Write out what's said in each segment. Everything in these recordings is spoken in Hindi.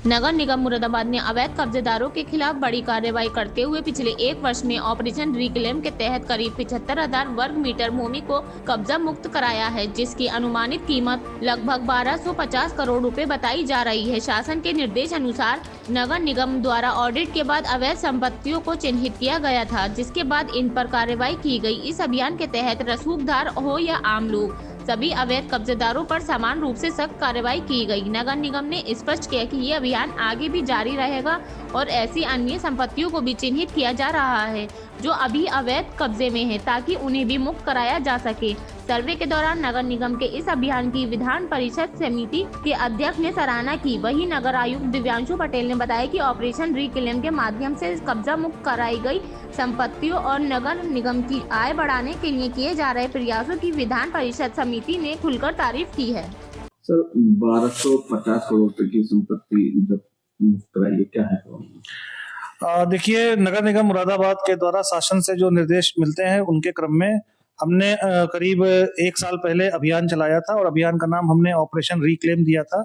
नगर निगम मुरादाबाद ने अवैध कब्जेदारों के खिलाफ बड़ी कार्रवाई करते हुए पिछले 1 वर्ष में ऑपरेशन रिक्लेम के तहत करीब 75,000 वर्ग मीटर भूमि को कब्जा मुक्त कराया है, जिसकी अनुमानित कीमत लगभग 1250 करोड़ रुपए बताई जा रही है। शासन के निर्देश अनुसार नगर निगम द्वारा ऑडिट के बाद अवैध संपत्तियों को चिन्हित किया गया था, जिसके बाद इन पर कार्रवाई की गई। इस अभियान के तहत रसूखदार हो या आम लोग, सभी अवैध कब्जेदारों पर समान रूप से सख्त कार्रवाई की गई। नगर निगम ने स्पष्ट किया कि ये अभियान आगे भी जारी रहेगा और ऐसी अन्य संपत्तियों को भी चिन्हित किया जा रहा है जो अभी अवैध कब्जे में है, ताकि उन्हें भी मुक्त कराया जा सके। सर्वे के दौरान नगर निगम के इस अभियान की विधान परिषद समिति के अध्यक्ष ने सराहना की। वहीं नगर आयुक्त दिव्यांशु पटेल ने बताया कि ऑपरेशन रिक्लेम के माध्यम से कब्जा मुक्त कराई गई संपत्तियों और नगर निगम की आय बढ़ाने के लिए किए जा रहे प्रयासों की विधान परिषद समिति ने खुलकर तारीफ की है। सर, 1250 करोड़ रुपए की संपत्ति जब मुक्त कराई, क्या है? देखिए, नगर निगम मुरादाबाद के द्वारा शासन से जो निर्देश मिलते हैं उनके क्रम में हमने करीब 1 साल पहले अभियान चलाया था और अभियान का नाम हमने ऑपरेशन रिक्लेम दिया था।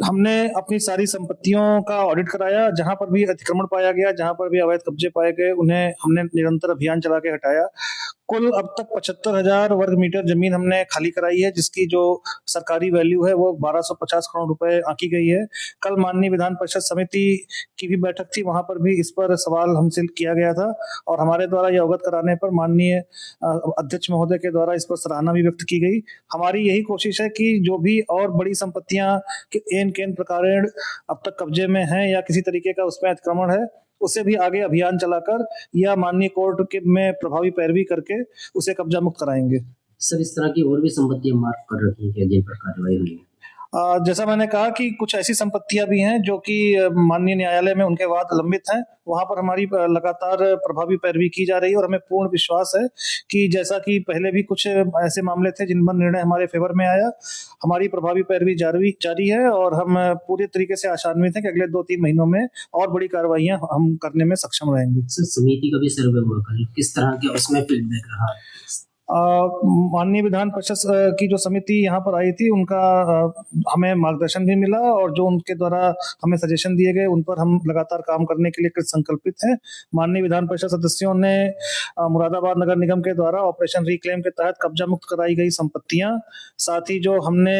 हमने अपनी सारी संपत्तियों का ऑडिट कराया, जहां पर भी अतिक्रमण पाया गया, जहां पर भी अवैध कब्जे पाए गए, उन्हें हमने निरंतर अभियान चला के हटाया। कुल अब तक 75,000 वर्ग मीटर जमीन हमने खाली कराई है, जिसकी जो सरकारी वैल्यू है वो 1250 करोड़ रुपए आंकी गई है। कल माननीय विधान परिषद समिति की भी बैठक थी, वहां पर भी इस पर सवाल हमसे किया गया था और हमारे द्वारा यह अवगत कराने पर माननीय अध्यक्ष महोदय के द्वारा इस पर सराहना भी व्यक्त की गई। हमारी यही कोशिश है कि जो भी और बड़ी संपत्तियां एन केन प्रकार अब तक कब्जे में हैं या किसी तरीके का उसमें अतिक्रमण है, उसे भी आगे अभियान चलाकर या माननीय कोर्ट के में प्रभावी पैरवी करके उसे कब्जा मुक्त कराएंगे। सर, इस तरह की और भी संपत्तियां मार्क कर रखी है जिन पर कार्रवाई हुई है? जैसा मैंने कहा कि कुछ ऐसी संपत्तियां भी हैं जो कि माननीय न्यायालय में उनके वाद लंबित हैं, वहां पर हमारी लगातार प्रभावी पैरवी की जा रही है और हमें पूर्ण विश्वास है कि जैसा कि पहले भी कुछ ऐसे मामले थे जिन पर निर्णय हमारे फेवर में आया, हमारी प्रभावी पैरवी जारी है और हम पूरे तरीके से आशान्वित हैं कि अगले 2-3 महीनों में और बड़ी कार्रवाइयां हम करने में सक्षम रहेंगे। समिति का भी सर्वे हुआ कल, किस तरह के उसमें फीडबैक रहा? माननीय विधान परिषद की जो समिति यहाँ पर आई थी, उनका हमें मार्गदर्शन भी मिला और जो उनके द्वारा हमें सजेशन दिए गए उन पर हम लगातार काम करने के लिए कृत संकल्पित हैं। माननीय विधान परिषद सदस्यों ने मुरादाबाद नगर निगम के द्वारा ऑपरेशन रिक्लेम के तहत कब्जा मुक्त कराई गई संपत्तियां, साथ ही जो हमने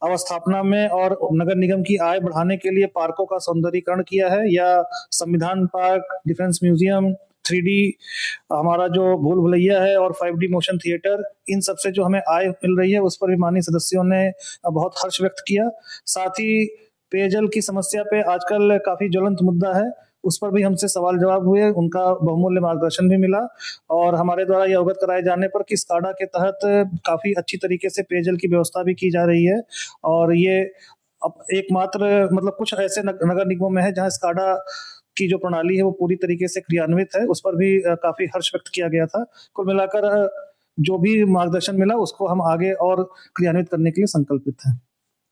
अवस्थापना में और नगर निगम की आय बढ़ाने के लिए पार्कों का सौंदर्यीकरण किया है, या संविधान पार्क, डिफेंस म्यूजियम, 3D हमारा जो भूल भुलैया है और 5D मोशन थिएटर, इन सब से जो हमें आय मिल रही है उस पर भी माननीय सदस्यों ने बहुत हर्ष व्यक्त किया। साथ ही पेयजल की समस्या पे आजकल काफी ज्वलंत मुद्दा है, उस पर भी हमसे सवाल जवाब हुए, उनका बहुमूल्य मार्गदर्शन भी मिला और हमारे द्वारा यह अवगत कराए जाने पर कि स्काडा के तहत काफी अच्छी तरीके से पेयजल की व्यवस्था भी की जा रही है और ये अब एकमात्र मतलब कुछ ऐसे नगर निगमों में है जहां स्काडा की जो प्रणाली है वो पूरी तरीके से क्रियान्वित है। उस पर भी काफी हर्ष व्यक्त किया गया था। कुल मिलाकर जो भी मार्गदर्शन मिला उसको हम आगे और क्रियान्वित करने के लिए संकल्पित हैं।